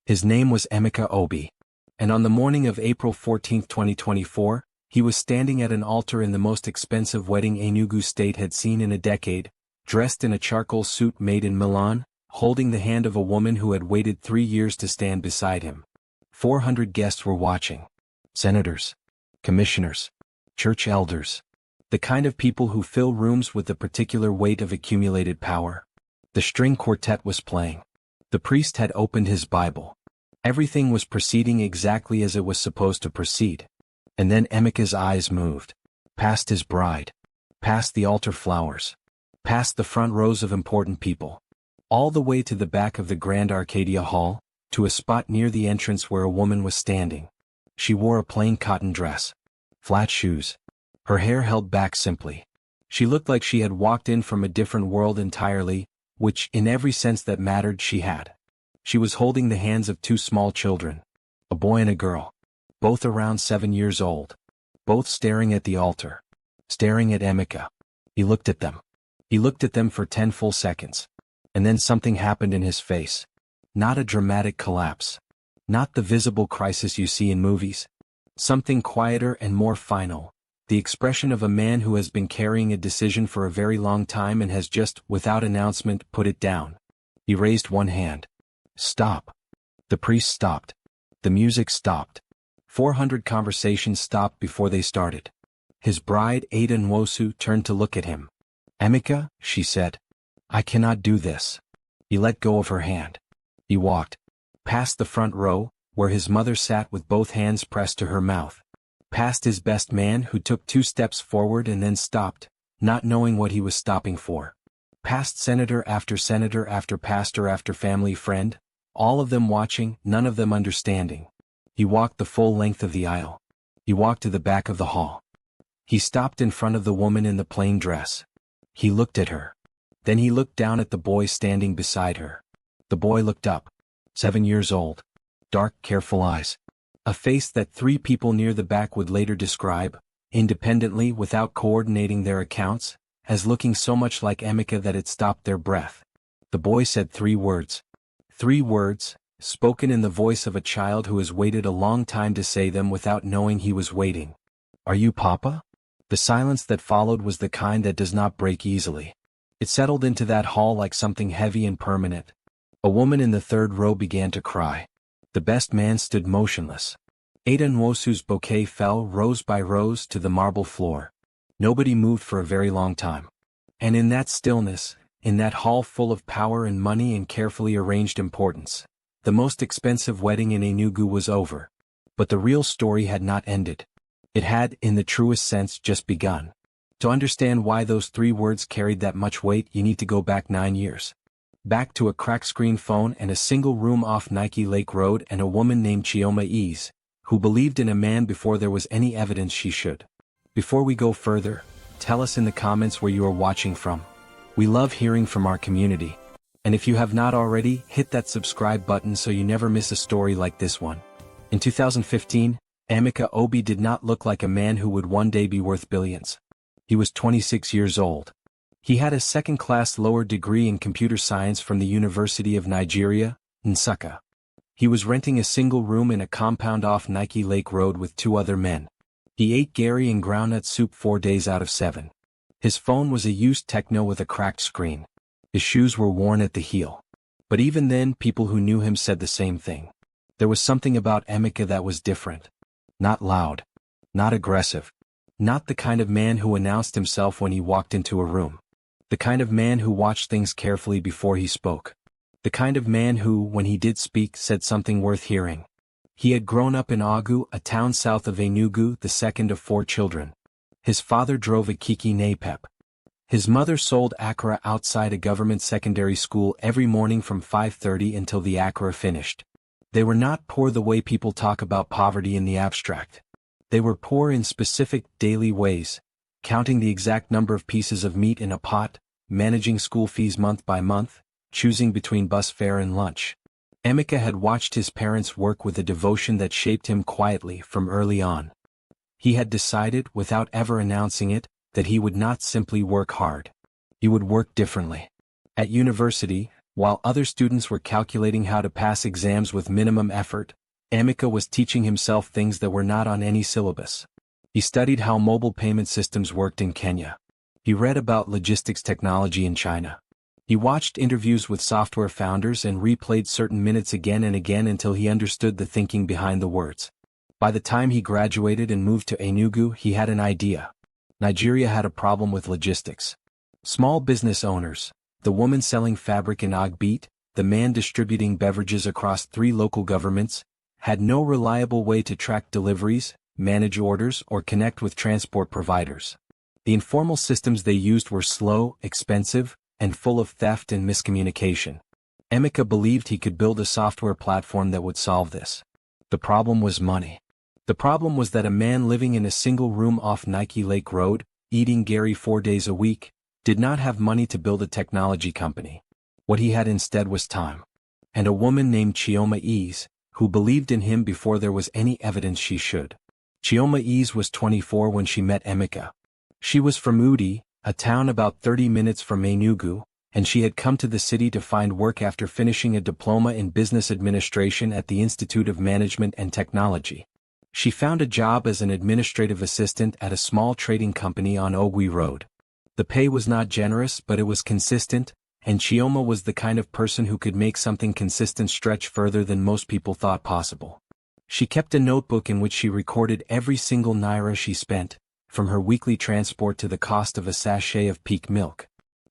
His name was Emeka Obi. And on the morning of April 14, 2024, he was standing at an altar in the most expensive wedding Enugu state had seen in a decade, dressed in a charcoal suit made in Milan, holding the hand of a woman who had waited 3 years to stand beside him. 400 guests were watching. Senators, commissioners, church elders. The kind of people who fill rooms with the particular weight of accumulated power. The string quartet was playing. The priest had opened his Bible. Everything was proceeding exactly as it was supposed to proceed. And then Emeka's eyes moved. Past his bride. Past the altar flowers. Past the front rows of important people. All the way to the back of the Grand Arcadia Hall, to a spot near the entrance where a woman was standing. She wore a plain cotton dress. Flat shoes. Her hair held back simply. She looked like she had walked in from a different world entirely, which, in every sense that mattered, she had. She was holding the hands of 2 small children. A boy and a girl. Both around 7 years old. Both staring at the altar. Staring at Emeka. He looked at them. He looked at them for 10 full seconds. And then something happened in his face. Not a dramatic collapse. Not the visible crisis you see in movies. Something quieter and more final. The expression of a man who has been carrying a decision for a very long time and has just, without announcement, put it down. He raised one hand. Stop. The priest stopped. The music stopped. 400 conversations stopped before they started. His bride, Ada Nwosu, turned to look at him. Emeka, she said. I cannot do this. He let go of her hand. He walked. Past the front row, where his mother sat with both hands pressed to her mouth. Past his best man who took 2 steps forward and then stopped, not knowing what he was stopping for. Past senator after pastor after family friend, all of them watching, none of them understanding. He walked the full length of the aisle. He walked to the back of the hall. He stopped in front of the woman in the plain dress. He looked at her. Then he looked down at the boy standing beside her. The boy looked up. 7 years old. Dark, careful eyes. A face that 3 people near the back would later describe, independently without coordinating their accounts, as looking so much like Emeka that it stopped their breath. The boy said 3 words. 3 words, spoken in the voice of a child who has waited a long time to say them without knowing he was waiting. Are you Papa? The silence that followed was the kind that does not break easily. It settled into that hall like something heavy and permanent. A woman in the 3rd row began to cry. The best man stood motionless. Ada Nwosu's bouquet fell rows by rows to the marble floor. Nobody moved for a very long time. And in that stillness, in that hall full of power and money and carefully arranged importance, the most expensive wedding in Enugu was over. But the real story had not ended. It had, in the truest sense, just begun. To understand why those 3 words carried that much weight, you need to go back 9 years. Back to a cracked screen phone and a single room off Nike Lake Road and a woman named Chioma Eze, who believed in a man before there was any evidence she should. Before we go further, tell us in the comments where you are watching from. We love hearing from our community. And if you have not already, hit that subscribe button so you never miss a story like this one. In 2015, Emeka Obi did not look like a man who would one day be worth billions. He was 26 years old. He had a second-class lower degree in computer science from the University of Nigeria, Nsukka. He was renting a single room in a compound off Nike Lake Road with 2 other men. He ate Gary and groundnut soup 4 days out of 7. His phone was a used Techno with a cracked screen. His shoes were worn at the heel. But even then, people who knew him said the same thing. There was something about Emeka that was different. Not loud. Not aggressive. Not the kind of man who announced himself when he walked into a room. The kind of man who watched things carefully before he spoke. The kind of man who, when he did speak, said something worth hearing. He had grown up in Ogu, a town south of Enugu, the second of 4 children. His father drove a Kiki Napep. His mother sold akara outside a government secondary school every morning from 5:30 until the akara finished. They were not poor the way people talk about poverty in the abstract. They were poor in specific, daily ways, counting the exact number of pieces of meat in a pot, managing school fees month by month, choosing between bus fare and lunch. Emeka had watched his parents work with a devotion that shaped him quietly from early on. He had decided, without ever announcing it, that he would not simply work hard. He would work differently. At university, While other students were calculating how to pass exams with minimum effort, Emeka was teaching himself things that were not on any syllabus. He studied how mobile payment systems worked in Kenya. He read about logistics technology in China. He watched interviews with software founders and replayed certain minutes again and again until he understood the thinking behind the words. By the time he graduated and moved to Enugu, he had an idea. Nigeria had a problem with logistics. Small business owners, the woman selling fabric in Ogbit, the man distributing beverages across 3 local governments, had no reliable way to track deliveries, manage orders, or connect with transport providers. The informal systems they used were slow, expensive, and full of theft and miscommunication. Emeka believed he could build a software platform that would solve this. The problem was money. The problem was that a man living in a single room off Nike Lake Road, eating Gary 4 days a week, did not have money to build a technology company. What he had instead was time. And a woman named Chioma Eze, who believed in him before there was any evidence she should. Chioma Eze was 24 when she met Emeka. She was from Udi, a town about 30 minutes from Enugu, and she had come to the city to find work after finishing a diploma in business administration at the Institute of Management and Technology. She found a job as an administrative assistant at a small trading company on Ogwi Road. The pay was not generous, but it was consistent, and Chioma was the kind of person who could make something consistent stretch further than most people thought possible. She kept a notebook in which she recorded every single naira she spent, from her weekly transport to the cost of a sachet of peak milk.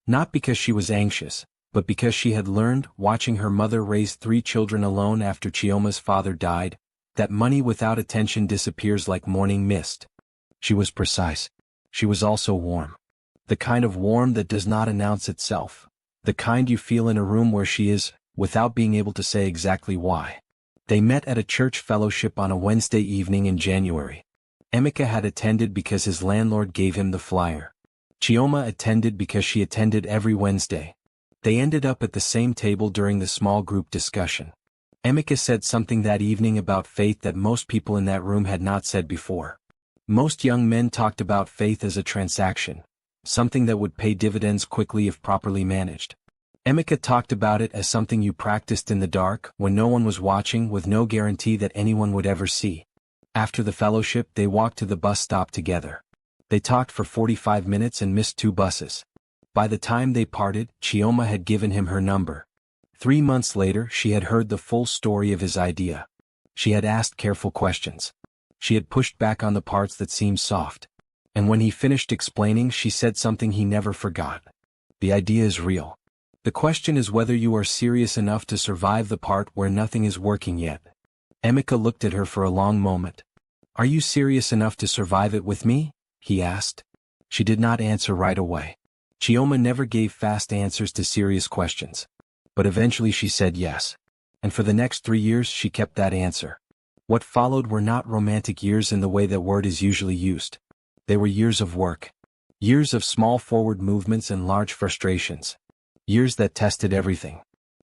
Not because she was anxious, but because she had learned, watching her mother raise 3 children alone after Chioma's father died, that money without attention disappears like morning mist. She was precise. She was also warm. The kind of warm that does not announce itself. The kind you feel in a room where she is, without being able to say exactly why. They met at a church fellowship on a Wednesday evening in January. Emeka had attended because his landlord gave him the flyer. Chioma attended because she attended every Wednesday. They ended up at the same table during the small group discussion. Emeka said something that evening about faith that most people in that room had not said before. Most young men talked about faith as a transaction, something that would pay dividends quickly if properly managed. Emeka talked about it as something you practiced in the dark, when no one was watching, with no guarantee that anyone would ever see. After the fellowship, they walked to the bus stop together. They talked for 45 minutes and missed 2 buses. By the time they parted, Chioma had given him her number. 3 months later, she had heard the full story of his idea. She had asked careful questions. She had pushed back on the parts that seemed soft. And when he finished explaining, she said something he never forgot. The idea is real. The question is whether you are serious enough to survive the part where nothing is working yet. Emeka looked at her for a long moment. Are you serious enough to survive it with me? He asked. She did not answer right away. Chioma never gave fast answers to serious questions. But eventually she said yes. And for the next 3 years she kept that answer. What followed were not romantic years in the way that word is usually used. They were years of work. Years of small forward movements and large frustrations. Years that tested everything.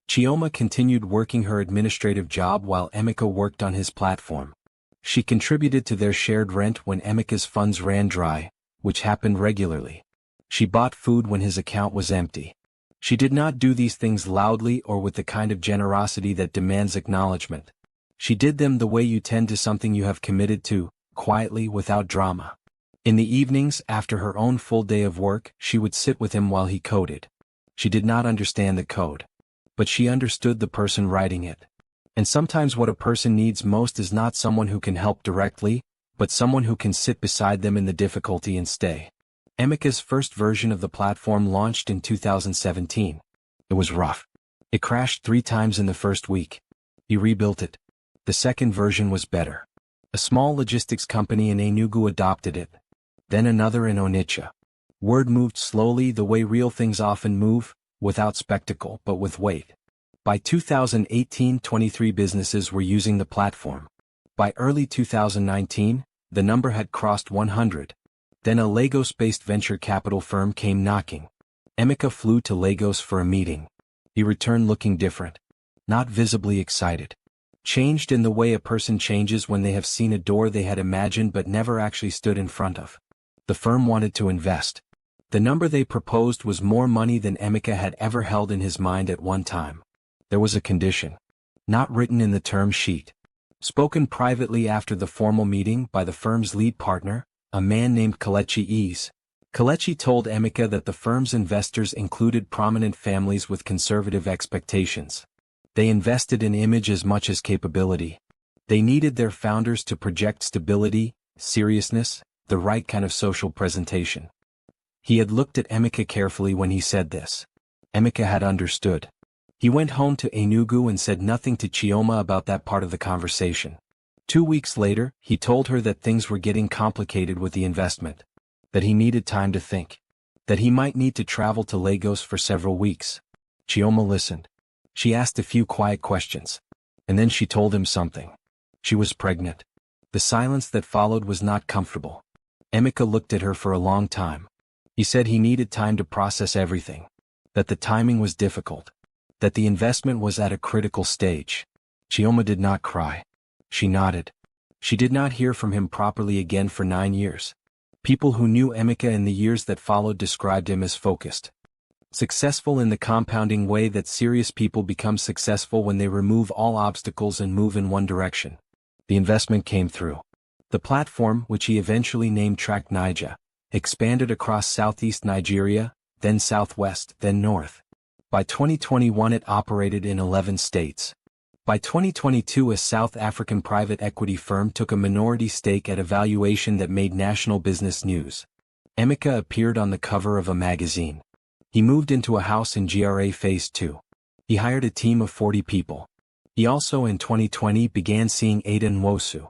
Chioma continued working her administrative job while Emeka worked on his platform. She contributed to their shared rent when Emeka's funds ran dry, which happened regularly. She bought food when his account was empty. She did not do these things loudly or with the kind of generosity that demands acknowledgement. She did them the way you tend to something you have committed to, quietly, without drama. In the evenings, after her own full day of work, she would sit with him while he coded. She did not understand the code. But she understood the person writing it. And sometimes what a person needs most is not someone who can help directly, but someone who can sit beside them in the difficulty and stay. Emeka's first version of the platform launched in 2017. It was rough. It crashed 3 times in the first week. He rebuilt it. The second version was better. A small logistics company in Enugu adopted it. Then another in Onitsha. Word moved slowly, the way real things often move, without spectacle but with weight. By 2018, 23 businesses were using the platform. By early 2019, the number had crossed 100. Then a Lagos-based venture capital firm came knocking. Emeka flew to Lagos for a meeting. He returned looking different. Not visibly excited. Changed in the way a person changes when they have seen a door they had imagined but never actually stood in front of. The firm wanted to invest. The number they proposed was more money than Emeka had ever held in his mind at one time. There was a condition. Not written in the term sheet. Spoken privately after the formal meeting by the firm's lead partner, a man named Kelechi Eze. Kelechi told Emeka that the firm's investors included prominent families with conservative expectations. They invested in image as much as capability. They needed their founders to project stability, seriousness, the right kind of social presentation. He had looked at Emeka carefully when he said this. Emeka had understood. He went home to Enugu and said nothing to Chioma about that part of the conversation. 2 weeks later, he told her that things were getting complicated with the investment. That he needed time to think. That he might need to travel to Lagos for several weeks. Chioma listened. She asked a few quiet questions. And then she told him something. She was pregnant. The silence that followed was not comfortable. Emeka looked at her for a long time. He said he needed time to process everything. That the timing was difficult. That the investment was at a critical stage. Chioma did not cry. She nodded. She did not hear from him properly again for 9 years. People who knew Emeka in the years that followed described him as focused. Successful in the compounding way that serious people become successful when they remove all obstacles and move in one direction. The investment came through. The platform, which he eventually named Track Niger, expanded across southeast Nigeria, then southwest, then north. By 2021 it operated in 11 states. By 2022 a South African private equity firm took a minority stake at a valuation that made national business news. Emeka appeared on the cover of a magazine. He moved into a house in GRA Phase 2. He hired a team of 40 people. He also in 2020 began seeing Ada Nwosu.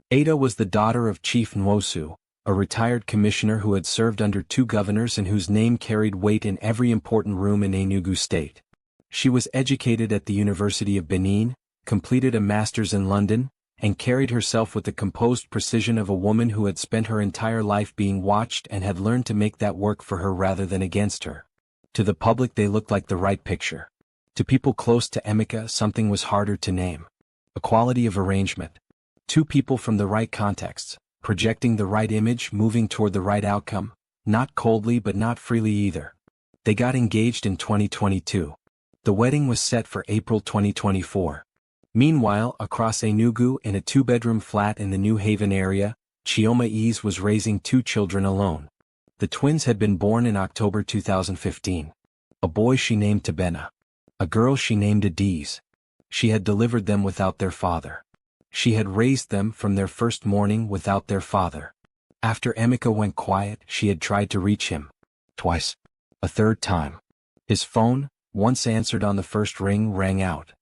Ada was the daughter of Chief Nwosu, a retired commissioner who had served under 2 governors and whose name carried weight in every important room in Enugu State. She was educated at the University of Benin, completed a master's in London, and carried herself with the composed precision of a woman who had spent her entire life being watched and had learned to make that work for her rather than against her. To the public they looked like the right picture. To people close to Emeka something was harder to name. A quality of arrangement. 2 people from the right contexts, projecting the right image, moving toward the right outcome, not coldly but not freely either. They got engaged in 2022. The wedding was set for April 2024. Meanwhile, across Enugu in a 2-bedroom flat in the New Haven area, Chioma Eze was raising 2 children alone. The twins had been born in October 2015. A boy she named Tebena. A girl she named Adiz. She had delivered them without their father. She had raised them from their first morning without their father. After Emeka went quiet, she had tried to reach him. Twice. A third time. His phone, once answered on the first ring, rang out.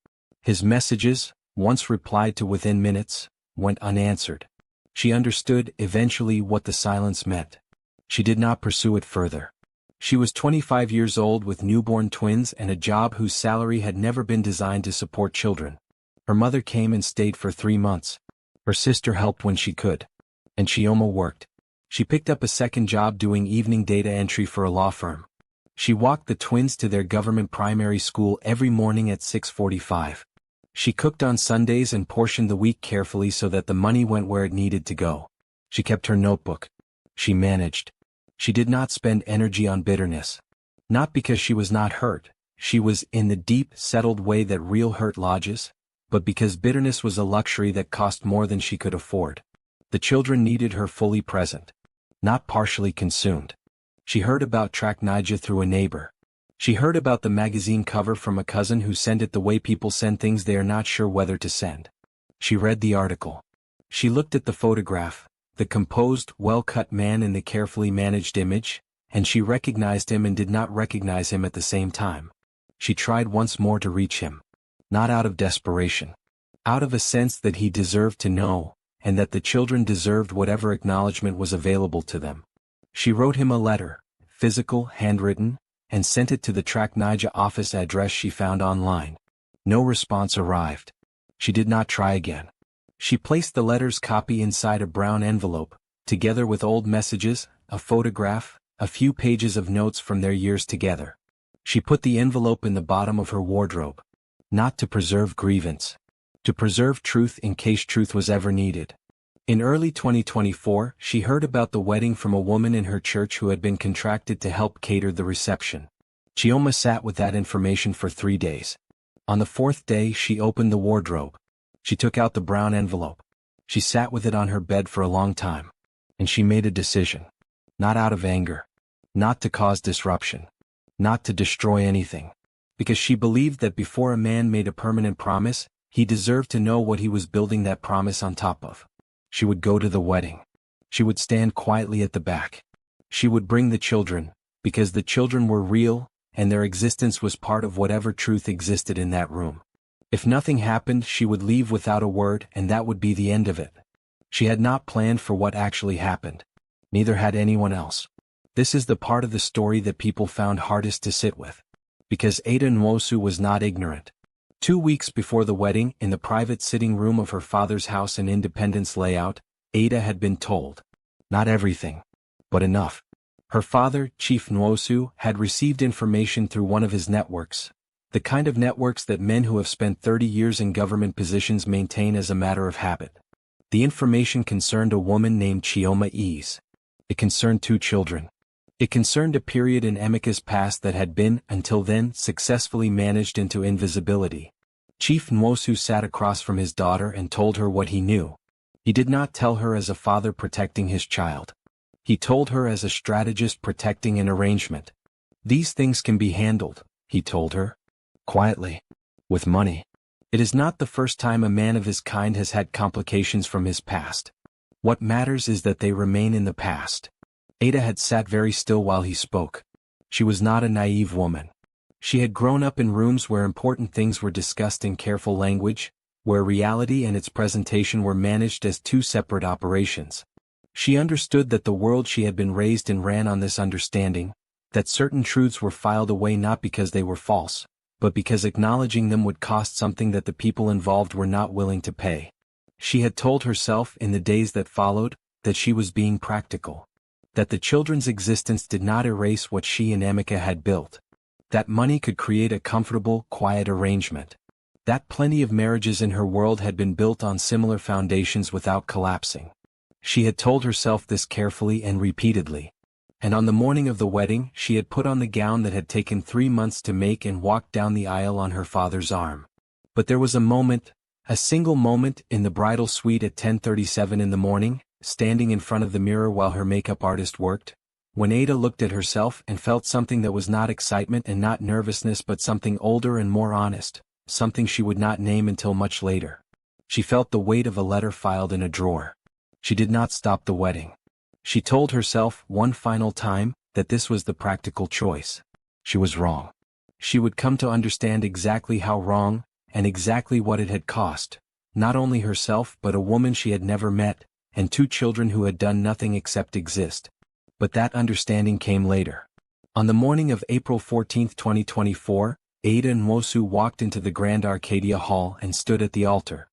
His messages, once replied to within minutes, went unanswered. She understood, eventually, what the silence meant. She did not pursue it further. She was 25 years old with newborn twins and a job whose salary had never been designed to support children. Her mother came and stayed for 3 months. Her sister helped when she could. And Chioma worked. She picked up a second job doing evening data entry for a law firm. She walked the twins to their government primary school every morning at 6:45. She cooked on Sundays and portioned the week carefully so that the money went where it needed to go. She kept her notebook. She managed. She did not spend energy on bitterness. Not because she was not hurt, she was in the deep, settled way that real hurt lodges, but because bitterness was a luxury that cost more than she could afford. The children needed her fully present. Not partially consumed. She heard about Track Niger through a neighbor. She heard about the magazine cover from a cousin who sent it the way people send things they are not sure whether to send. She read the article. She looked at the photograph, the composed, well-cut man in the carefully managed image, and she recognized him and did not recognize him at the same time. She tried once more to reach him. Not out of desperation. Out of a sense that he deserved to know, and that the children deserved whatever acknowledgement was available to them. She wrote him a letter, physical, handwritten, and sent it to the Track Niger office address she found online. No response arrived. She did not try again. She placed the letter's copy inside a brown envelope, together with old messages, a photograph, a few pages of notes from their years together. She put the envelope in the bottom of her wardrobe. Not to preserve grievance. To preserve truth in case truth was ever needed. In early 2024, she heard about the wedding from a woman in her church who had been contracted to help cater the reception. Chioma sat with that information for 3 days. On the 4th day she opened the wardrobe. She took out the brown envelope. She sat with it on her bed for a long time. And she made a decision. Not out of anger. Not to cause disruption. Not to destroy anything. Because she believed that before a man made a permanent promise, he deserved to know what he was building that promise on top of. She would go to the wedding. She would stand quietly at the back. She would bring the children, because the children were real, and their existence was part of whatever truth existed in that room. If nothing happened, she would leave without a word, and that would be the end of it. She had not planned for what actually happened. Neither had anyone else. This is the part of the story that people found hardest to sit with. Because Ada Nwosu was not ignorant. 2 weeks before the wedding, in the private sitting room of her father's house in Independence Layout, Ada had been told. Not everything. But enough. Her father, Chief Nwosu, had received information through one of his networks. The kind of networks that men who have spent 30 years in government positions maintain as a matter of habit. The information concerned a woman named Chioma Eze. It concerned 2 children. It concerned a period in Emeka's past that had been, until then, successfully managed into invisibility. Chief Nwosu sat across from his daughter and told her what he knew. He did not tell her as a father protecting his child. He told her as a strategist protecting an arrangement. These things can be handled, he told her. Quietly. With money. It is not the first time a man of his kind has had complications from his past. What matters is that they remain in the past. Ada had sat very still while he spoke. She was not a naive woman. She had grown up in rooms where important things were discussed in careful language, where reality and its presentation were managed as 2 separate operations. She understood that the world she had been raised in ran on this understanding, that certain truths were filed away not because they were false, but because acknowledging them would cost something that the people involved were not willing to pay. She had told herself in the days that followed, that she was being practical. That the children's existence did not erase what she and Emeka had built. That money could create a comfortable, quiet arrangement. That plenty of marriages in her world had been built on similar foundations without collapsing. She had told herself this carefully and repeatedly. And on the morning of the wedding, she had put on the gown that had taken 3 months to make and walked down the aisle on her father's arm. But there was a moment, a single moment, in the bridal suite at 10:37 in the morning, standing in front of the mirror while her makeup artist worked, when Ada looked at herself and felt something that was not excitement and not nervousness but something older and more honest, something she would not name until much later. She felt the weight of a letter filed in a drawer. She did not stop the wedding. She told herself, one final time, that this was the practical choice. She was wrong. She would come to understand exactly how wrong, and exactly what it had cost, not only herself but a woman she had never met, and 2 children who had done nothing except exist. But that understanding came later. On the morning of April 14, 2024, Ada Nwosu walked into the Grand Arcadia Hall and stood at the altar.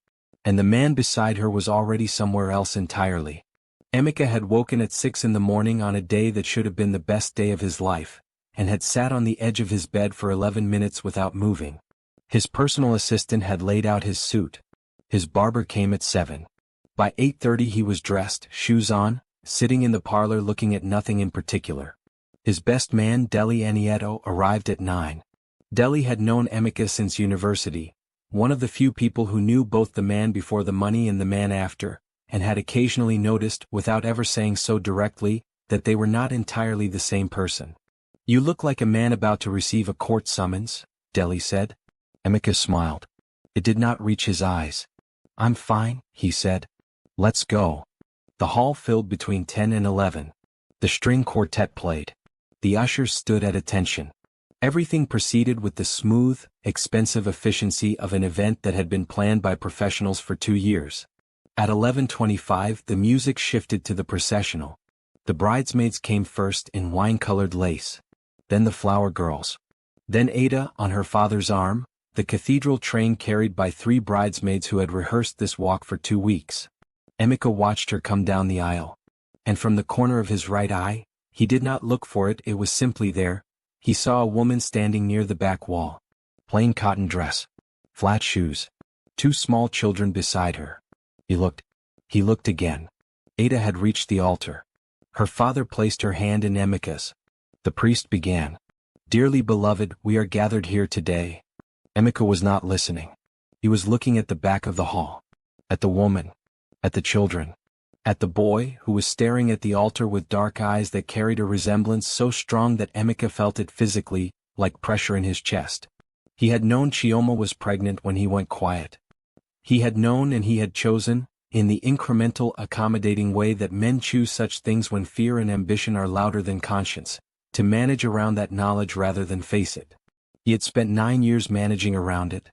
And the man beside her was already somewhere else entirely. Emeka had woken at 6 in the morning on a day that should have been the best day of his life, and had sat on the edge of his bed for 11 minutes without moving. His personal assistant had laid out his suit. His barber came at 7. By 8:30 he was dressed, shoes on, sitting in the parlor looking at nothing in particular. His best man, Deli Anieto, arrived at 9. Deli had known Emeka since university, one of the few people who knew both the man before the money and the man after, and had occasionally noticed, without ever saying so directly, that they were not entirely the same person. "You look like a man about to receive a court summons," Deli said. Emeka smiled. It did not reach his eyes. "I'm fine," he said. "Let's go." The hall filled between 10 and 11. The string quartet played. The ushers stood at attention. Everything proceeded with the smooth, expensive efficiency of an event that had been planned by professionals for 2 years. At 11:25 the music shifted to the processional. The bridesmaids came first in wine-colored lace. Then the flower girls. Then Ada on her father's arm, the cathedral train carried by 3 bridesmaids who had rehearsed this walk for 2 weeks. Emeka watched her come down the aisle. And from the corner of his right eye, he did not look for it, it was simply there, he saw a woman standing near the back wall. Plain cotton dress. Flat shoes. 2 small children beside her. He looked. He looked again. Ada had reached the altar. Her father placed her hand in Emeka's. The priest began. Dearly beloved, we are gathered here today. Emeka was not listening. He was looking at the back of the hall. At the woman. At the children. At the boy, who was staring at the altar with dark eyes that carried a resemblance so strong that Emeka felt it physically, like pressure in his chest. He had known Chioma was pregnant when he went quiet. He had known and he had chosen, in the incremental, accommodating way that men choose such things when fear and ambition are louder than conscience, to manage around that knowledge rather than face it. He had spent 9 years managing around it.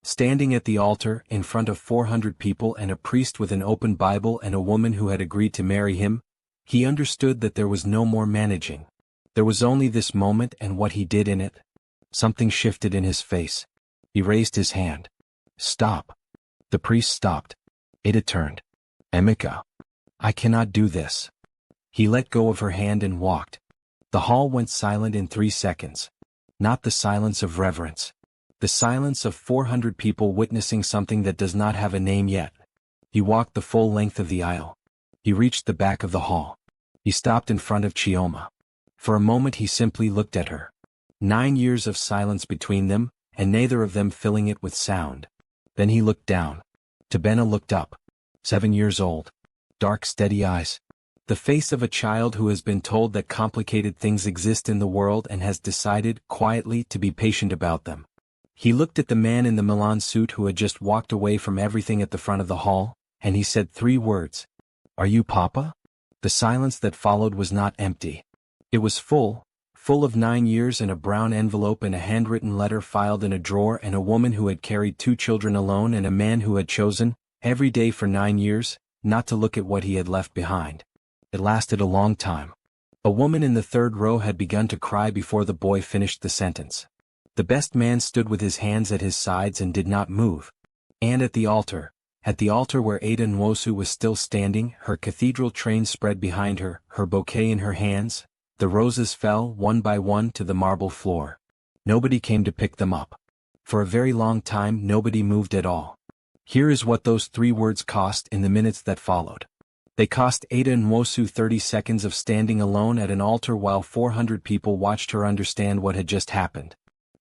Standing at the altar, in front of 400 people and a priest with an open Bible and a woman who had agreed to marry him, he understood that there was no more managing. There was only this moment and what he did in it. Something shifted in his face. He raised his hand. Stop. The priest stopped. Ada turned. Emeka. I cannot do this. He let go of her hand and walked. The hall went silent in 3 seconds. Not the silence of reverence. The silence of 400 people witnessing something that does not have a name yet. He walked the full length of the aisle. He reached the back of the hall. He stopped in front of Chioma. For a moment he simply looked at her. 9 years of silence between them, and neither of them filling it with sound. Then he looked down. Tebena looked up. 7 years old. Dark, steady eyes. The face of a child who has been told that complicated things exist in the world and has decided, quietly, to be patient about them. He looked at the man in the Milan suit who had just walked away from everything at the front of the hall, and he said 3 words. Are you Papa? The silence that followed was not empty. It was full of 9 years and a brown envelope and a handwritten letter filed in a drawer and a woman who had carried 2 children alone and a man who had chosen, every day for 9 years, not to look at what he had left behind. It lasted a long time. A woman in the 3rd row had begun to cry before the boy finished the sentence. The best man stood with his hands at his sides and did not move. And at the altar where Ada Nwosu was still standing, her cathedral train spread behind her, her bouquet in her hands, the roses fell one by one to the marble floor. Nobody came to pick them up. For a very long time nobody moved at all. Here is what those 3 words cost in the minutes that followed. They cost Ada Nwosu 30 seconds of standing alone at an altar while 400 people watched her understand what had just happened.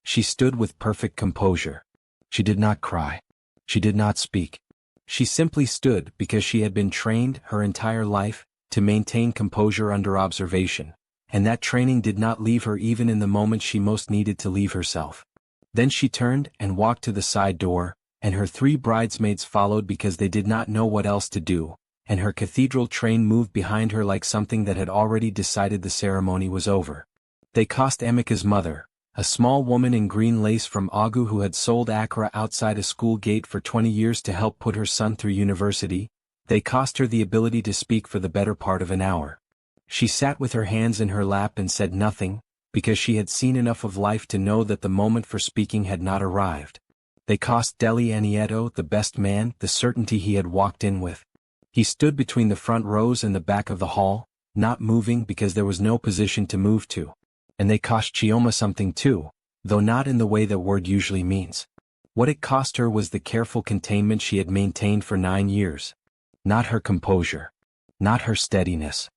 She stood with perfect composure. She did not cry. She did not speak. She simply stood because she had been trained her entire life to maintain composure under observation, and that training did not leave her even in the moment she most needed to leave herself. Then she turned and walked to the side door, and her 3 bridesmaids followed because they did not know what else to do, and her cathedral train moved behind her like something that had already decided the ceremony was over. They cost Emeka's mother, a small woman in green lace from Ogu who had sold akara outside a school gate for 20 years to help put her son through university, they cost her the ability to speak for the better part of an hour. She sat with her hands in her lap and said nothing, because she had seen enough of life to know that the moment for speaking had not arrived. They cost Deli Anieto, the best man, the certainty he had walked in with. He stood between the front rows and the back of the hall, not moving because there was no position to move to. And they cost Chioma something too, though not in the way that word usually means. What it cost her was the careful containment she had maintained for 9 years. Not her composure. Not her steadiness.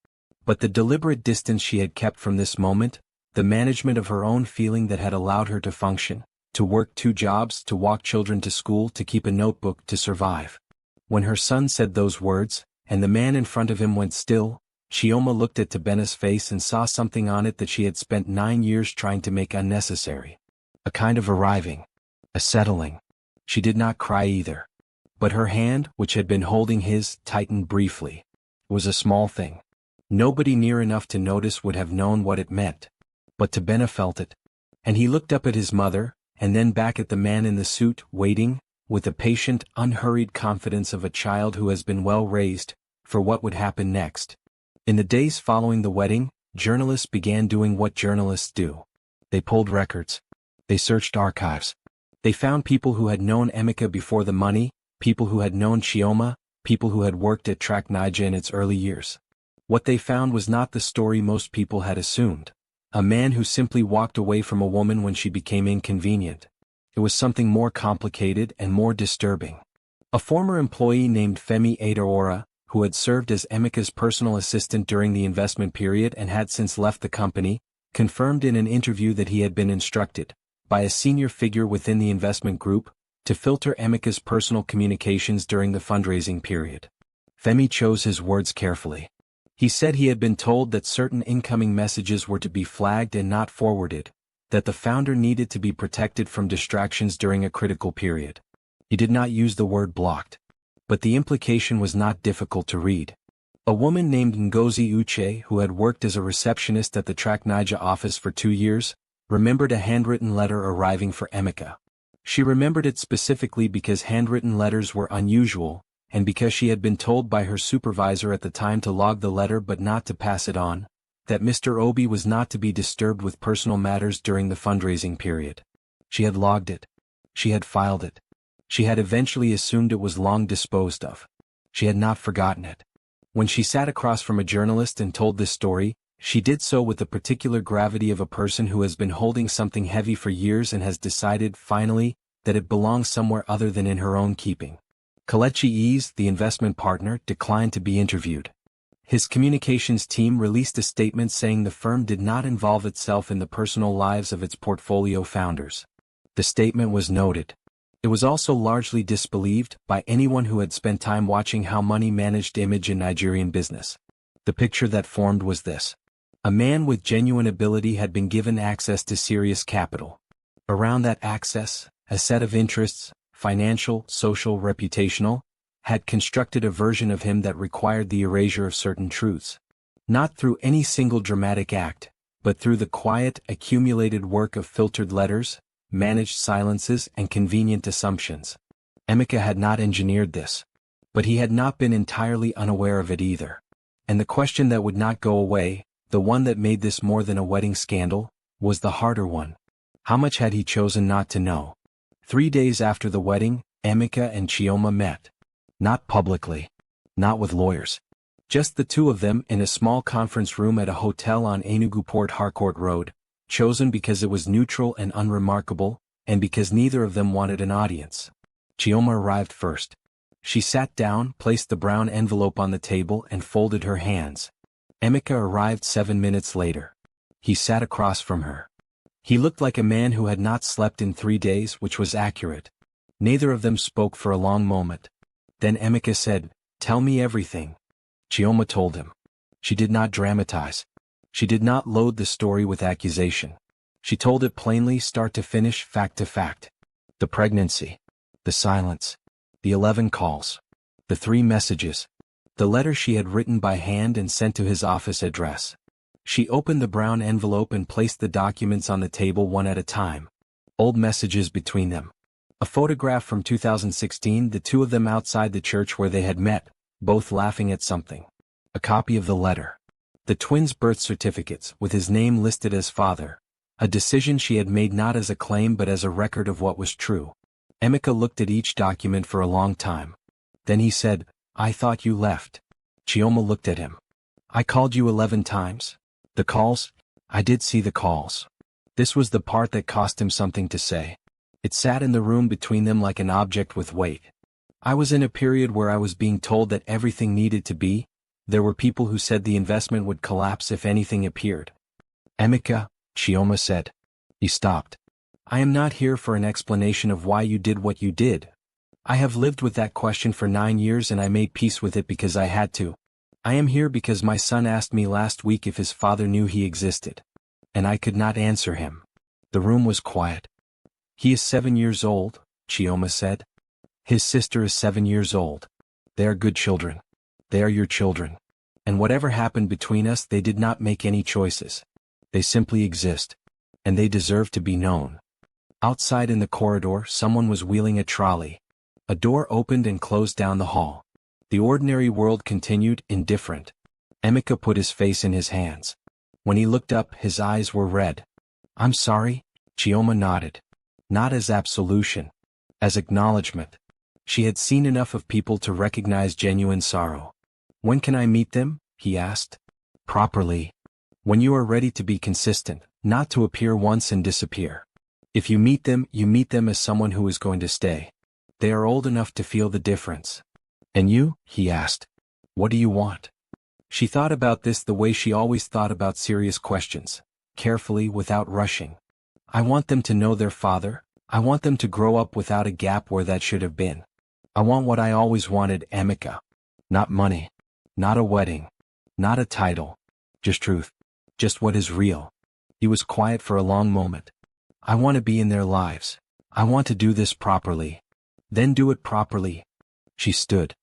But the deliberate distance she had kept from this moment, the management of her own feeling that had allowed her to function, to work 2 jobs, to walk children to school, to keep a notebook, to survive. When her son said those words, and the man in front of him went still, Chioma looked at Tebena's face and saw something on it that she had spent 9 years trying to make unnecessary. A kind of arriving. A settling. She did not cry either. But her hand, which had been holding his, tightened briefly. It was a small thing. Nobody near enough to notice would have known what it meant. But Tebena felt it. And he looked up at his mother, and then back at the man in the suit, waiting, with the patient, unhurried confidence of a child who has been well raised, for what would happen next. In the days following the wedding, journalists began doing what journalists do. They pulled records. They searched archives. They found people who had known Emeka before the money, people who had known Chioma, people who had worked at Track Naija in its early years. What they found was not the story most people had assumed. A man who simply walked away from a woman when she became inconvenient. It was something more complicated and more disturbing. A former employee named Femi Adaora, who had served as Emeka's personal assistant during the investment period and had since left the company, confirmed in an interview that he had been instructed, by a senior figure within the investment group, to filter Emeka's personal communications during the fundraising period. Femi chose his words carefully. He said he had been told that certain incoming messages were to be flagged and not forwarded, that the founder needed to be protected from distractions during a critical period. He did not use the word blocked, but the implication was not difficult to read. A woman named Ngozi Uche, who had worked as a receptionist at the Traknija office for 2 years, remembered a handwritten letter arriving for Emeka. She remembered it specifically because handwritten letters were unusual, and because she had been told by her supervisor at the time to log the letter but not to pass it on, that Mr. Obi was not to be disturbed with personal matters during the fundraising period. She had logged it. She had filed it. She had eventually assumed it was long disposed of. She had not forgotten it. When she sat across from a journalist and told this story, she did so with the particular gravity of a person who has been holding something heavy for years and has decided, finally, that it belongs somewhere other than in her own keeping. Kelechi Ease, the investment partner, declined to be interviewed. His communications team released a statement saying the firm did not involve itself in the personal lives of its portfolio founders. The statement was noted. It was also largely disbelieved by anyone who had spent time watching how money managed image in Nigerian business. The picture that formed was this. A man with genuine ability had been given access to serious capital. Around that access, a set of interests, financial, social, reputational, had constructed a version of him that required the erasure of certain truths. Not through any single dramatic act, but through the quiet, accumulated work of filtered letters, managed silences, and convenient assumptions. Emeka had not engineered this. But he had not been entirely unaware of it either. And the question that would not go away, the one that made this more than a wedding scandal, was the harder one. How much had he chosen not to know? 3 days after the wedding, Emeka and Chioma met. Not publicly. Not with lawyers. Just the two of them in a small conference room at a hotel on Enugu Port Harcourt Road, chosen because it was neutral and unremarkable, and because neither of them wanted an audience. Chioma arrived first. She sat down, placed the brown envelope on the table, and folded her hands. Emeka arrived 7 minutes later. He sat across from her. He looked like a man who had not slept in 3 days, which was accurate. Neither of them spoke for a long moment. Then Emeka said, "Tell me everything." Chioma told him. She did not dramatize. She did not load the story with accusation. She told it plainly, start to finish, fact to fact. The pregnancy. The silence. The 11 calls. The 3 messages. The letter she had written by hand and sent to his office address. She opened the brown envelope and placed the documents on the table one at a time. Old messages between them. A photograph from 2016, the two of them outside the church where they had met, both laughing at something. A copy of the letter. The twins' birth certificates, with his name listed as father. A decision she had made not as a claim but as a record of what was true. Emeka looked at each document for a long time. Then he said, "I thought you left." Chioma looked at him. "I called you 11 times. The calls? I did see the calls." This was the part that cost him something to say. It sat in the room between them like an object with weight. I was in a period where I was being told that everything needed to be. There were people who said the investment would collapse if anything appeared. "Emeka," Chioma said. He stopped. "I am not here for an explanation of why you did what you did. I have lived with that question for 9 years and I made peace with it because I had to. I am here because my son asked me last week if his father knew he existed. And I could not answer him." The room was quiet. "He is 7 years old," Chioma said. "His sister is 7 years old. They are good children. They are your children. And whatever happened between us, they did not make any choices. They simply exist. And they deserve to be known." Outside in the corridor, someone was wheeling a trolley. A door opened and closed down the hall. The ordinary world continued, indifferent. Emeka put his face in his hands. When he looked up, his eyes were red. "I'm sorry," Chioma nodded. Not as absolution. As acknowledgement. She had seen enough of people to recognize genuine sorrow. "When can I meet them?" he asked. "Properly. When you are ready to be consistent, not to appear once and disappear. If you meet them as someone who is going to stay. They are old enough to feel the difference." "And you?" he asked. What do you want? She thought about this the way she always thought about serious questions, carefully, without rushing. I want them to know their father. I want them to grow up without a gap where that should have been. I want what I always wanted, Emeka. Not money. Not a wedding. Not a title. Just truth. Just what is real. He was quiet for a long moment. I want to be in their lives. I want to do this properly. Then do it properly. She stood.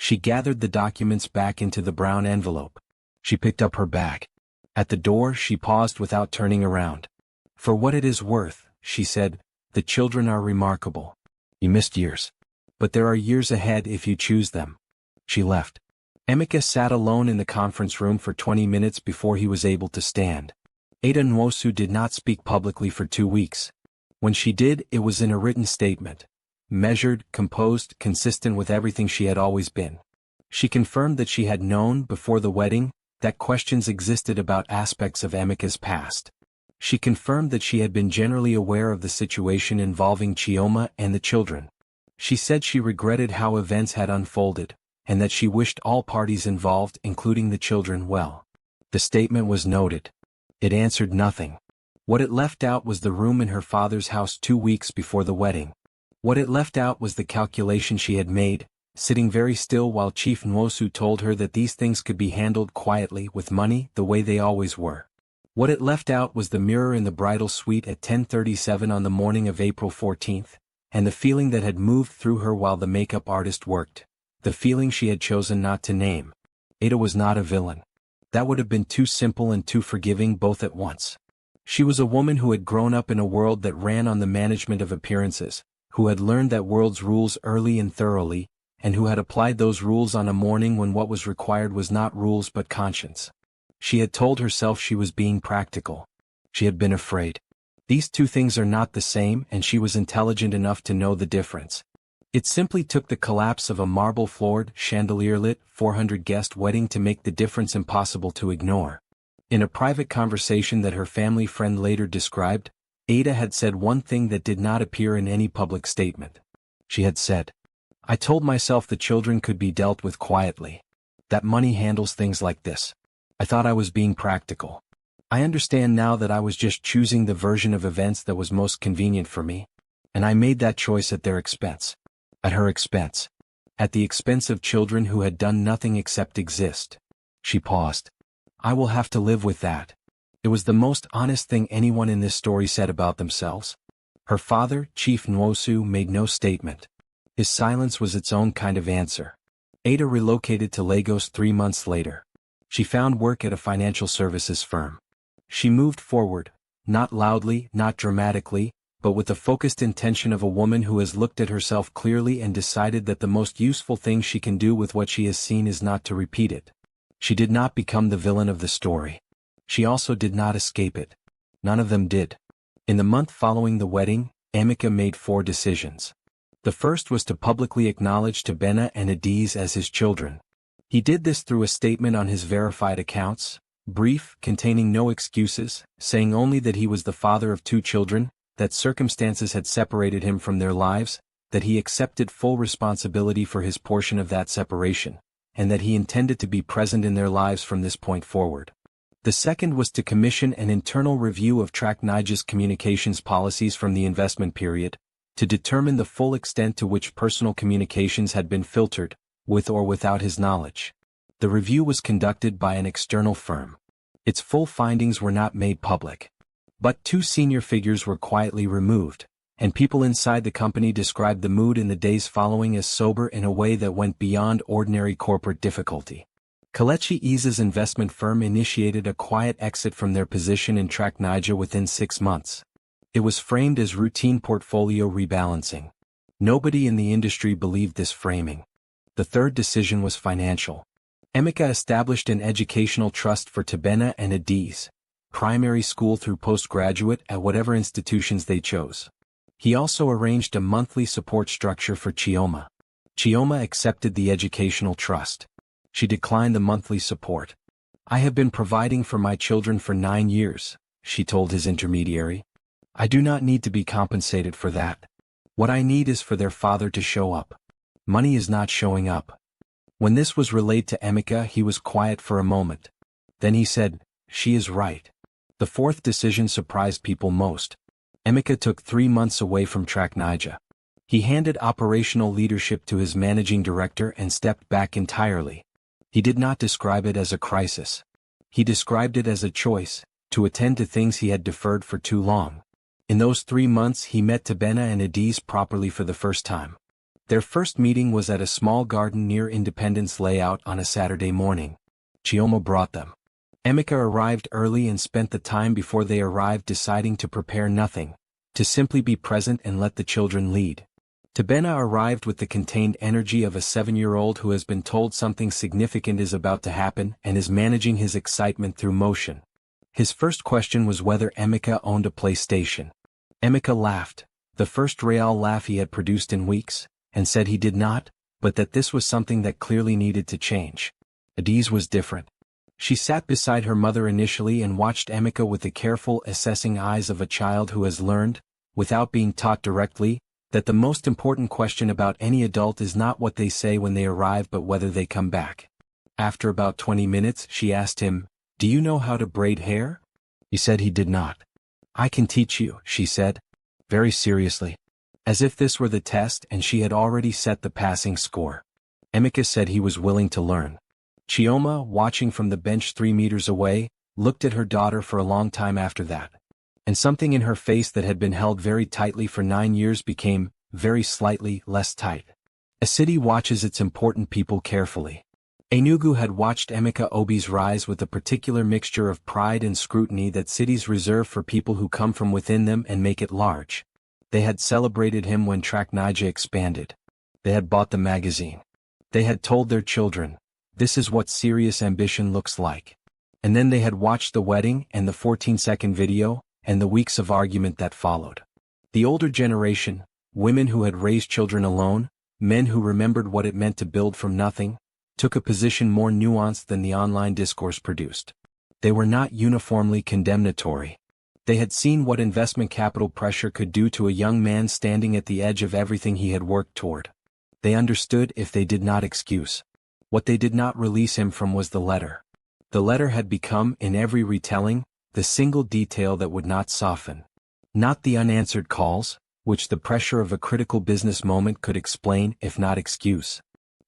She gathered the documents back into the brown envelope. She picked up her bag. At the door, she paused without turning around. For what it is worth, she said, the children are remarkable. You missed years. But there are years ahead if you choose them. She left. Emeka sat alone in the conference room for 20 minutes before he was able to stand. Ada Nwosu did not speak publicly for 2 weeks. When she did, it was in a written statement. Measured, composed, consistent with everything she had always been. She confirmed that she had known, before the wedding, that questions existed about aspects of Emeka's past. She confirmed that she had been generally aware of the situation involving Chioma and the children. She said she regretted how events had unfolded, and that she wished all parties involved, including the children, well. The statement was noted. It answered nothing. What it left out was the room in her father's house 2 weeks before the wedding. What it left out was the calculation she had made, sitting very still while Chief Nwosu told her that these things could be handled quietly with money the way they always were. What it left out was the mirror in the bridal suite at 10:37 on the morning of April 14th, and the feeling that had moved through her while the makeup artist worked, the feeling she had chosen not to name. Ada was not a villain. That would have been too simple and too forgiving both at once. She was a woman who had grown up in a world that ran on the management of appearances, who had learned that world's rules early and thoroughly, and who had applied those rules on a morning when what was required was not rules but conscience. She had told herself she was being practical. She had been afraid. These two things are not the same, and she was intelligent enough to know the difference. It simply took the collapse of a marble-floored, chandelier-lit, 400-guest wedding to make the difference impossible to ignore. In a private conversation that her family friend later described, Ada had said one thing that did not appear in any public statement. She had said, I told myself the children could be dealt with quietly. That money handles things like this. I thought I was being practical. I understand now that I was just choosing the version of events that was most convenient for me, and I made that choice at their expense. At her expense. At the expense of children who had done nothing except exist. She paused. I will have to live with that. It was the most honest thing anyone in this story said about themselves. Her father, Chief Nwosu, made no statement. His silence was its own kind of answer. Ada relocated to Lagos 3 months later. She found work at a financial services firm. She moved forward, not loudly, not dramatically, but with the focused intention of a woman who has looked at herself clearly and decided that the most useful thing she can do with what she has seen is not to repeat it. She did not become the villain of the story. She also did not escape it. None of them did. In the month following the wedding, Emeka made 4 decisions. The first was to publicly acknowledge Tebena and Adiz as his children. He did this through a statement on his verified accounts, brief, containing no excuses, saying only that he was the father of 2 children, that circumstances had separated him from their lives, that he accepted full responsibility for his portion of that separation, and that he intended to be present in their lives from this point forward. The second was to commission an internal review of Track Nige's communications policies from the investment period, to determine the full extent to which personal communications had been filtered, with or without his knowledge. The review was conducted by an external firm. Its full findings were not made public. But 2 senior figures were quietly removed, and people inside the company described the mood in the days following as sober in a way that went beyond ordinary corporate difficulty. Kelechi Eze's investment firm initiated a quiet exit from their position in Track Naija within 6 months. It was framed as routine portfolio rebalancing. Nobody in the industry believed this framing. The third decision was financial. Emeka established an educational trust for Tebena and Adiz, primary school through postgraduate at whatever institutions they chose. He also arranged a monthly support structure for Chioma. Chioma accepted the educational trust. She declined the monthly support. I have been providing for my children for 9 years, she told his intermediary. I do not need to be compensated for that. What I need is for their father to show up. Money is not showing up. When this was relayed to Emeka, he was quiet for a moment. Then he said, "She is right." The fourth decision surprised people most. Emeka took 3 months away from Track Niger. He handed operational leadership to his managing director and stepped back entirely. He did not describe it as a crisis. He described it as a choice, to attend to things he had deferred for too long. In those 3 months he met Tebena and Adiz properly for the first time. Their first meeting was at a small garden near Independence Layout on a Saturday morning. Chioma brought them. Emeka arrived early and spent the time before they arrived deciding to prepare nothing, to simply be present and let the children lead. Tebena arrived with the contained energy of a 7-year-old who has been told something significant is about to happen and is managing his excitement through motion. His first question was whether Emeka owned a PlayStation. Emeka laughed, the first real laugh he had produced in weeks, and said he did not, but that this was something that clearly needed to change. Adiz was different. She sat beside her mother initially and watched Emeka with the careful, assessing eyes of a child who has learned, without being taught directly, that the most important question about any adult is not what they say when they arrive but whether they come back. After about 20 minutes she asked him, "Do you know how to braid hair?" He said he did not. "I can teach you," she said, very seriously, as if this were the test and she had already set the passing score. Emeka said he was willing to learn. Chioma, watching from the bench 3 meters away, looked at her daughter for a long time after that. And something in her face that had been held very tightly for 9 years became, very slightly, less tight. A city watches its important people carefully. Enugu had watched Emeka Obi's rise with a particular mixture of pride and scrutiny that cities reserve for people who come from within them and make it large. They had celebrated him when Track Niger expanded. They had bought the magazine. They had told their children, "This is what serious ambition looks like." And then they had watched the wedding and the 14-second video, and the weeks of argument that followed. The older generation, women who had raised children alone, men who remembered what it meant to build from nothing, took a position more nuanced than the online discourse produced. They were not uniformly condemnatory. They had seen what investment capital pressure could do to a young man standing at the edge of everything he had worked toward. They understood if they did not excuse. What they did not release him from was the letter. The letter had become, in every retelling, the single detail that would not soften. Not the unanswered calls, which the pressure of a critical business moment could explain if not excuse.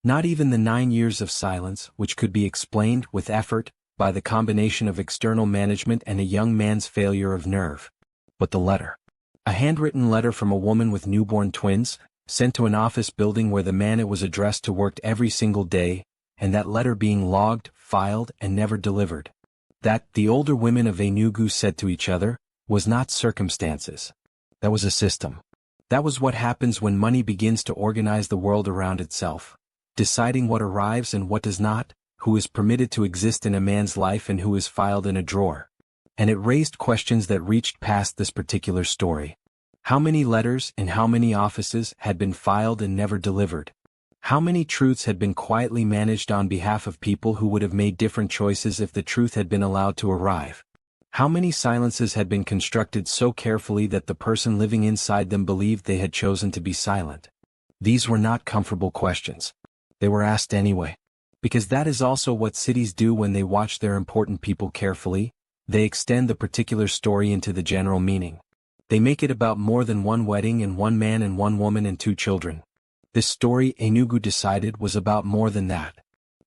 Not even the 9 years of silence, which could be explained, with effort, by the combination of external management and a young man's failure of nerve. But the letter. A handwritten letter from a woman with newborn twins, sent to an office building where the man it was addressed to worked every single day, and that letter being logged, filed, and never delivered. That, the older women of Enugu said to each other, was not circumstances. That was a system. That was what happens when money begins to organize the world around itself, deciding what arrives and what does not, who is permitted to exist in a man's life and who is filed in a drawer. And it raised questions that reached past this particular story. How many letters in how many offices had been filed and never delivered? How many truths had been quietly managed on behalf of people who would have made different choices if the truth had been allowed to arrive? How many silences had been constructed so carefully that the person living inside them believed they had chosen to be silent? These were not comfortable questions. They were asked anyway. Because that is also what cities do when they watch their important people carefully. They extend the particular story into the general meaning. They make it about more than one wedding and one man and one woman and 2 children. This story, Enugu decided, was about more than that.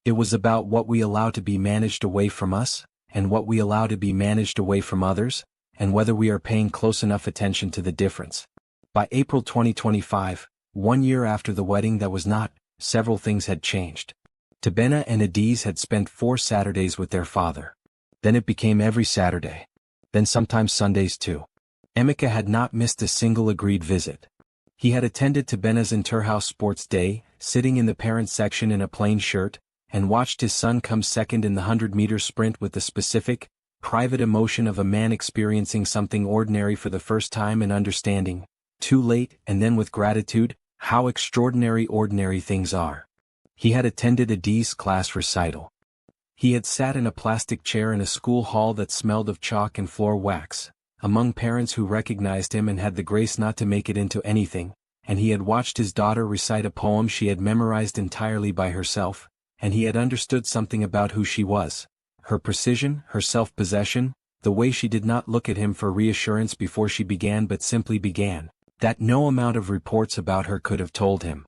It was about what we allow to be managed away from us, and what we allow to be managed away from others, and whether we are paying close enough attention to the difference. By April 2025, 1 year after the wedding that was not, several things had changed. Tebena and Adiz had spent 4 Saturdays with their father. Then it became every Saturday. Then sometimes Sundays too. Emeka had not missed a single agreed visit. He had attended Tebena's interhouse sports day, sitting in the parent section in a plain shirt, and watched his son come second in the 100-meter sprint with the specific, private emotion of a man experiencing something ordinary for the first time and understanding, too late, and then with gratitude, how extraordinary ordinary things are. He had attended Adiz's class recital. He had sat in a plastic chair in a school hall that smelled of chalk and floor wax, among parents who recognized him and had the grace not to make it into anything, and he had watched his daughter recite a poem she had memorized entirely by herself, and he had understood something about who she was. Her precision, her self-possession, the way she did not look at him for reassurance before she began but simply began, that no amount of reports about her could have told him.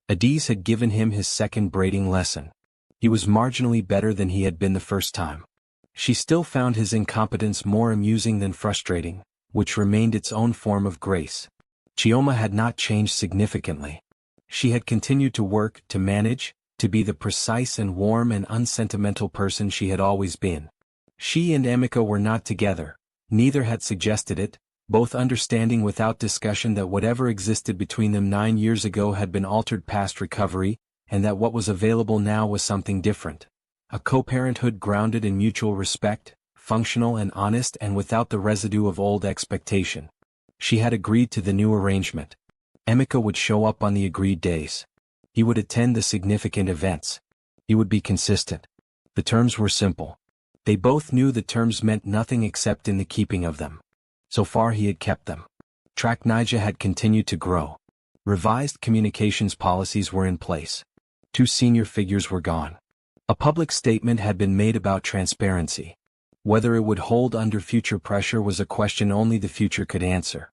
Adiz had given him his second braiding lesson. He was marginally better than he had been the first time. She still found his incompetence more amusing than frustrating, which remained its own form of grace. Chioma had not changed significantly. She had continued to work, to manage, to be the precise and warm and unsentimental person she had always been. She and Emeka were not together, neither had suggested it, both understanding without discussion that whatever existed between them 9 years ago had been altered past recovery, and that what was available now was something different. A co-parenthood grounded in mutual respect, functional and honest and without the residue of old expectation. She had agreed to the new arrangement. Emeka would show up on the agreed days. He would attend the significant events. He would be consistent. The terms were simple. They both knew the terms meant nothing except in the keeping of them. So far he had kept them. Track Niger had continued to grow. Revised communications policies were in place. 2 senior figures were gone. A public statement had been made about transparency. Whether it would hold under future pressure was a question only the future could answer.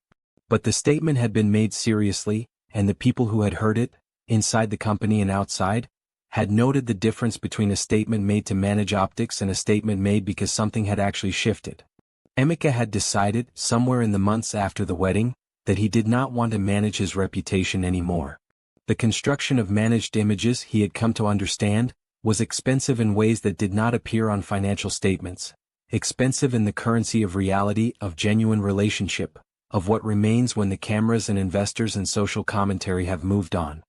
But the statement had been made seriously, and the people who had heard it, inside the company and outside, had noted the difference between a statement made to manage optics and a statement made because something had actually shifted. Emeka had decided, somewhere in the months after the wedding, that he did not want to manage his reputation anymore. The construction of managed images, he had come to understand, was expensive in ways that did not appear on financial statements, expensive in the currency of reality, of genuine relationship, of what remains when the cameras and investors and social commentary have moved on.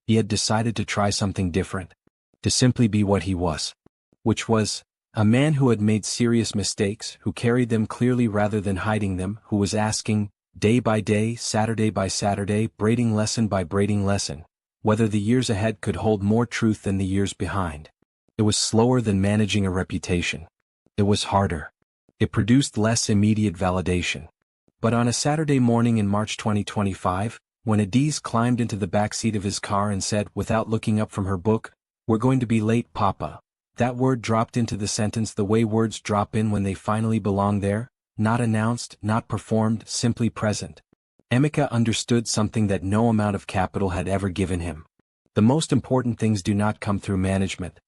He had decided to try something different, to simply be what he was, which was a man who had made serious mistakes, who carried them clearly rather than hiding them, who was asking, day by day, Saturday by Saturday, braiding lesson by braiding lesson, whether the years ahead could hold more truth than the years behind. It was slower than managing a reputation. It was harder. It produced less immediate validation. But on a Saturday morning in March 2025, when Adiz climbed into the backseat of his car and said, without looking up from her book, "We're going to be late, Papa," that word dropped into the sentence the way words drop in when they finally belong there, not announced, not performed, simply present. Emeka understood something that no amount of capital had ever given him. The most important things do not come through management.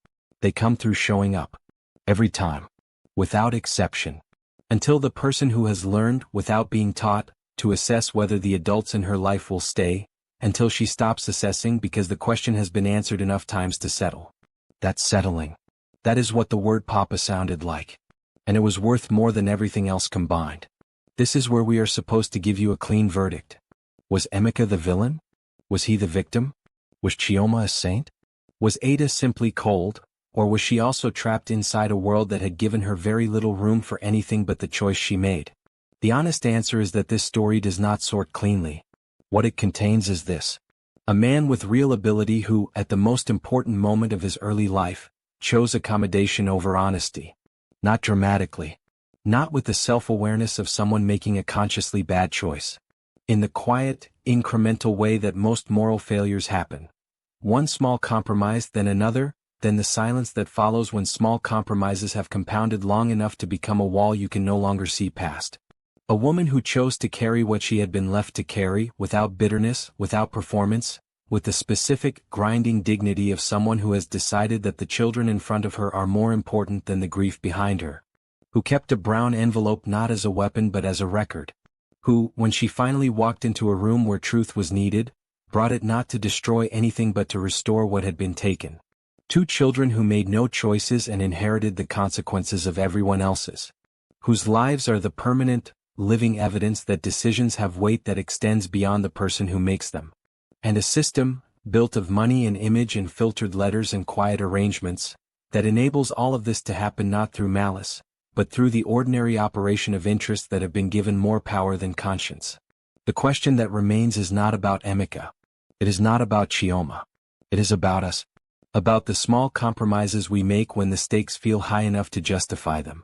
They come through showing up. Every time. Without exception. Until the person who has learned, without being taught, to assess whether the adults in her life will stay, until she stops assessing because the question has been answered enough times to settle. That's settling. That is what the word Papa sounded like. And it was worth more than everything else combined. This is where we are supposed to give you a clean verdict. Was Emeka the villain? Was he the victim? Was Chioma a saint? Was Ada simply cold, or was she also trapped inside a world that had given her very little room for anything but the choice she made? The honest answer is that this story does not sort cleanly. What it contains is this. A man with real ability who, at the most important moment of his early life, chose accommodation over honesty. Not dramatically. Not with the self-awareness of someone making a consciously bad choice. In the quiet, incremental way that most moral failures happen. One small compromise, then another, then the silence that follows when small compromises have compounded long enough to become a wall you can no longer see past. A woman who chose to carry what she had been left to carry, without bitterness, without performance, with the specific, grinding dignity of someone who has decided that the children in front of her are more important than the grief behind her. Who kept a brown envelope not as a weapon but as a record. Who, when she finally walked into a room where truth was needed, brought it not to destroy anything but to restore what had been taken. 2 children who made no choices and inherited the consequences of everyone else's. Whose lives are the permanent, living evidence that decisions have weight that extends beyond the person who makes them. And a system, built of money and image and filtered letters and quiet arrangements, that enables all of this to happen not through malice, but through the ordinary operation of interests that have been given more power than conscience. The question that remains is not about Emeka. It is not about Chioma. It is about us. About the small compromises we make when the stakes feel high enough to justify them.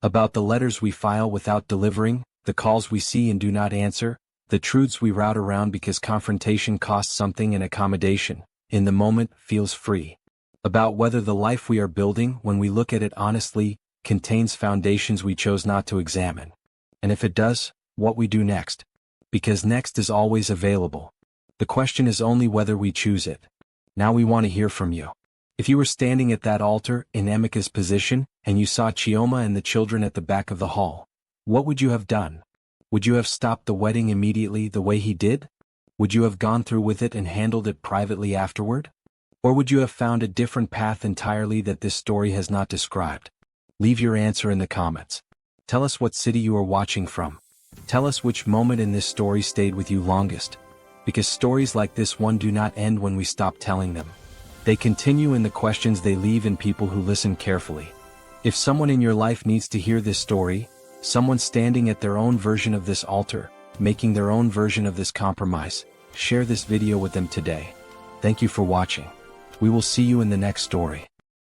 About the letters we file without delivering, the calls we see and do not answer, the truths we route around because confrontation costs something and accommodation, in the moment, feels free. About whether the life we are building, when we look at it honestly, contains foundations we chose not to examine. And if it does, what we do next. Because next is always available. The question is only whether we choose it. Now we want to hear from you. If you were standing at that altar, in Emeka's position, and you saw Chioma and the children at the back of the hall, what would you have done? Would you have stopped the wedding immediately the way he did? Would you have gone through with it and handled it privately afterward? Or would you have found a different path entirely that this story has not described? Leave your answer in the comments. Tell us what city you are watching from. Tell us which moment in this story stayed with you longest. Because stories like this one do not end when we stop telling them. They continue in the questions they leave in people who listen carefully. If someone in your life needs to hear this story, someone standing at their own version of this altar, making their own version of this compromise, share this video with them today. Thank you for watching. We will see you in the next story.